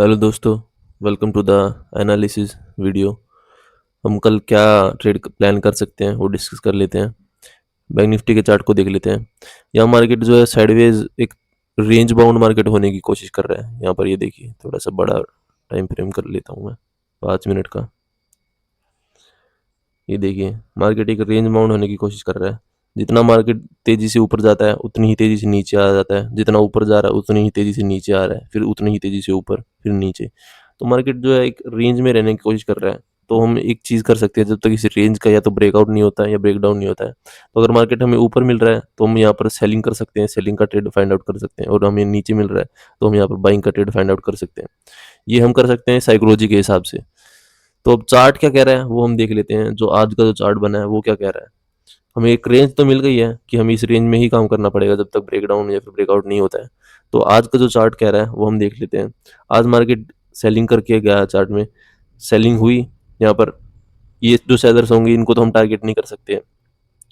Hello दोस्तों, welcome to the analysis video. हम कल क्या ट्रेड प्लान कर सकते हैं वो डिस्कस कर लेते हैं। बैंक निफ्टी के चार्ट को देख लेते हैं। यहाँ मार्केट जो है साइडवेज एक रेंज बाउंड मार्केट होने की कोशिश कर रहा है। यहाँ पर ये देखिए, थोड़ा सा बड़ा टाइम फ्रेम कर लेता हूँ मैं, 5 मिनट का। ये देखिए, मार्केट एक रेंज बाउंड होने की कोशिश कर रहा है। जितना मार्केट तेजी से ऊपर जाता है उतनी ही तेजी से नीचे आ जाता है, जितना ऊपर जा रहा है उतनी ही तेजी से नीचे आ रहा है, फिर उतनी ही तेजी से ऊपर, फिर नीचे। तो मार्केट जो है एक रेंज में रहने की कोशिश कर रहा है। तो हम एक चीज़ कर सकते हैं, जब तक इस रेंज का या तो ब्रेकआउट नहीं होता है या ब्रेकडाउन नहीं होता है, तो अगर मार्केट हमें ऊपर मिल रहा है तो हम यहाँ पर सेलिंग कर सकते हैं, सेलिंग का ट्रेड फाइंड आउट कर सकते हैं। और हमें नीचे मिल रहा है तो हम यहाँ पर बाइंग का ट्रेड फाइंड आउट कर सकते हैं। ये हम कर सकते हैं साइकोलॉजी के हिसाब से। तो अब चार्ट क्या कह रहा है वो हम देख लेते हैं। जो आज का जो चार्ट बना है वो क्या कह रहा है। हमें एक रेंज तो मिल गई है कि हमें इस रेंज में ही काम करना पड़ेगा जब तक ब्रेकडाउन या फिर ब्रेकआउट नहीं होता है। तो आज का जो चार्ट कह रहा है वो हम देख लेते हैं। आज मार्केट सेलिंग करके गया, चार्ट में सेलिंग हुई। यहाँ पर ये जो सेलर्स होंगे इनको तो हम टारगेट नहीं कर सकते हैं।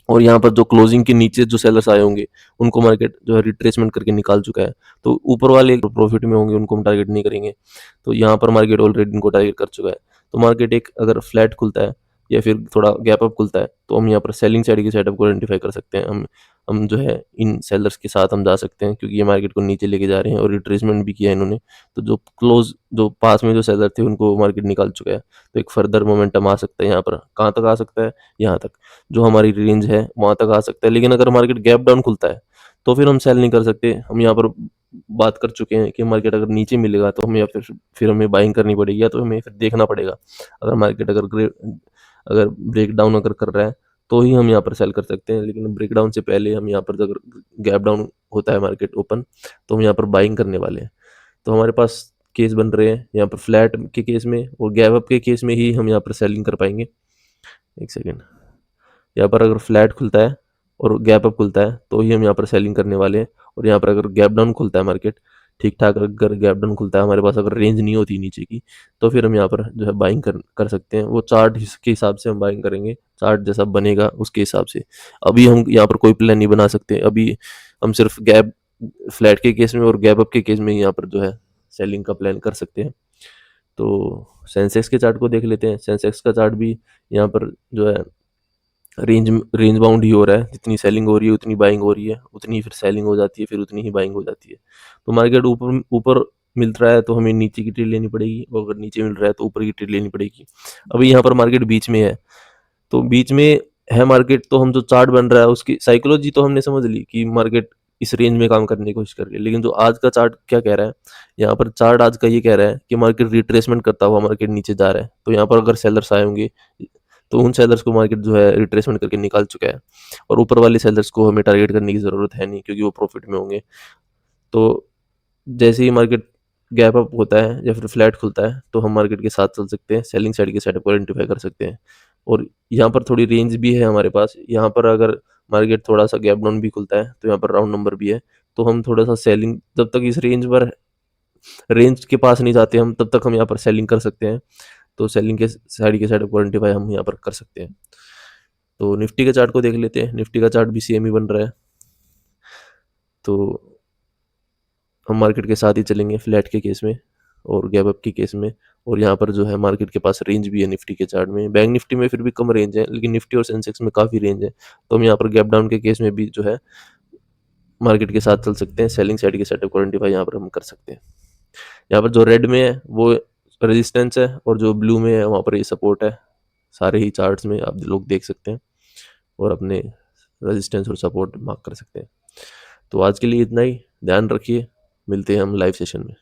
और यहाँ पर जो क्लोजिंग के नीचे जो सेलर्स आए होंगे उनको मार्केट जो है रिट्रेसमेंट करके निकाल चुका है। तो ऊपर वाले प्रॉफिट में होंगे उनको हम टारगेट नहीं करेंगे। तो यहाँ पर मार्केट ऑलरेडी इनको टारगेट कर चुका है। तो मार्केट एक अगर फ्लैट खुलता है या फिर थोड़ा गैप अप खुलता है तो हम यहाँ पर सेलिंग साइड के सेटअप को आइडेंटिफाई कर सकते हैं। हम जो है इन सेलर्स के साथ हम जा सकते हैं, क्योंकि ये मार्केट को नीचे लेके जा रहे हैं और रिट्रेसमेंट भी किया है इन्होंने। तो जो पास में जो सेलर थे उनको मार्केट निकाल चुका है। तो एक फर्दर मोमेंटम आ सकता है यहाँ पर। कहाँ तक आ सकता है? यहाँ तक, जो हमारी रेंज है वहाँ तक आ सकता है। लेकिन अगर मार्केट गैप डाउन खुलता है तो फिर हम सेल नहीं कर सकते। हम यहाँ पर बात कर चुके हैं कि मार्केट अगर नीचे मिलेगा तो हमें या फिर हमें बाइंग करनी पड़ेगी, या तो हमें फिर देखना पड़ेगा। अगर मार्केट अगर ब्रेक डाउन अगर कर रहा है तो ही हम यहाँ पर सेल कर सकते हैं। लेकिन ब्रेक डाउन से पहले हम यहाँ पर अगर गैप डाउन होता है मार्केट ओपन, तो हम यहाँ पर बाइंग करने वाले हैं। तो हमारे पास केस बन रहे हैं यहाँ पर फ्लैट के केस में और गैप अप के केस में ही हम यहाँ पर सेलिंग कर पाएंगे। एक सेकेंड। यहाँ पर अगर फ्लैट खुलता है और गैप अप खुलता है तो ही हम यहाँ पर सेलिंग करने वाले हैं। और यहाँ पर अगर गैप डाउन खुलता है मार्केट ठीक ठाक, अगर गैप डाउन खुलता है हमारे पास, अगर रेंज नहीं होती नीचे की, तो फिर हम यहाँ पर जो है बाइंग कर सकते हैं। वो चार्ट के हिसाब से हम बाइंग करेंगे, चार्ट जैसा बनेगा उसके हिसाब से। अभी हम यहाँ पर कोई प्लान नहीं बना सकते। अभी हम सिर्फ गैप फ्लैट के केस में और गैप अप के केस में यहाँ पर जो है सेलिंग का प्लान कर सकते हैं। तो सेंसेक्स के चार्ट को देख लेते हैं। सेंसेक्स का चार्ट भी यहाँ पर जो है रेंज रेंज बाउंड ही हो रहा है। जितनी सेलिंग हो रही है उतनी बाइंग हो रही है, उतनी फिर सेलिंग हो जाती है, फिर उतनी ही बाइंग हो जाती है। तो मार्केट ऊपर ऊपर मिल रहा है तो हमें नीचे की ट्रेड लेनी पड़ेगी, और अगर नीचे मिल रहा है तो ऊपर की ट्रेड लेनी पड़ेगी। अभी यहाँ पर मार्केट बीच में है, तो बीच में है मार्केट। तो हम जो चार्ट बन रहा है उसकी साइकोलॉजी तो हमने समझ ली कि मार्केट इस रेंज में काम करने की कोशिश कर रही है। लेकिन जो आज का चार्ट क्या कह रहा है, यहाँ पर चार्ट आज का ये कह रहा है कि मार्केट रिट्रेसमेंट करता हुआ मार्केट नीचे जा रहा है। तो यहाँ पर अगर सेलर्स आए होंगे तो उन सेलर्स को मार्केट जो है रिट्रेसमेंट करके निकाल चुका है। और ऊपर वाले सेलर्स को हमें टारगेट करने की ज़रूरत है नहीं, क्योंकि वो प्रॉफिट में होंगे। तो जैसे ही मार्केट गैप अप होता है या फिर फ्लैट खुलता है तो हम मार्केट के साथ चल सकते हैं, सेलिंग साइड के सेटअप को आइडेंटिफाई कर सकते हैं। और यहाँ पर थोड़ी रेंज भी है हमारे पास। यहाँ पर अगर मार्केट थोड़ा सा गैप डाउन भी खुलता है तो यहाँ पर राउंड नंबर भी है। तो हम थोड़ा सा सेलिंग, जब तक इस रेंज के पास नहीं जाते हम, तब तक हम यहाँ पर सेलिंग कर सकते हैं। तो सेलिंग के साइड के सेटअप को आइडेंटिफाई हम यहाँ पर कर सकते हैं। तो निफ्टी के चार्ट को देख लेते हैं। निफ्टी का चार्ट भी सेम ही बन रहा है। तो हम मार्केट के साथ ही चलेंगे फ्लैट के केस में और गैप अप के केस में। और यहाँ पर जो है मार्केट के पास रेंज भी है निफ्टी के चार्ट में। बैंक निफ्टी में फिर भी कम रेंज है, लेकिन निफ्टी और सेंसेक्स में काफ़ी रेंज है। तो हम यहाँ पर गैप डाउन के केस में भी जो है मार्केट के साथ चल सकते हैं। सेलिंग साइड के सेटअप को आइडेंटिफाई यहाँ पर हम कर सकते हैं। यहाँ पर जो रेड में है वो रेजिस्टेंस है और जो ब्लू में है वहाँ पर ये सपोर्ट है। सारे ही चार्ट्स में आप लोग देख सकते हैं और अपने रेजिस्टेंस और सपोर्ट मार्क कर सकते हैं। तो आज के लिए इतना ही। ध्यान रखिए, मिलते हैं हम लाइव सेशन में।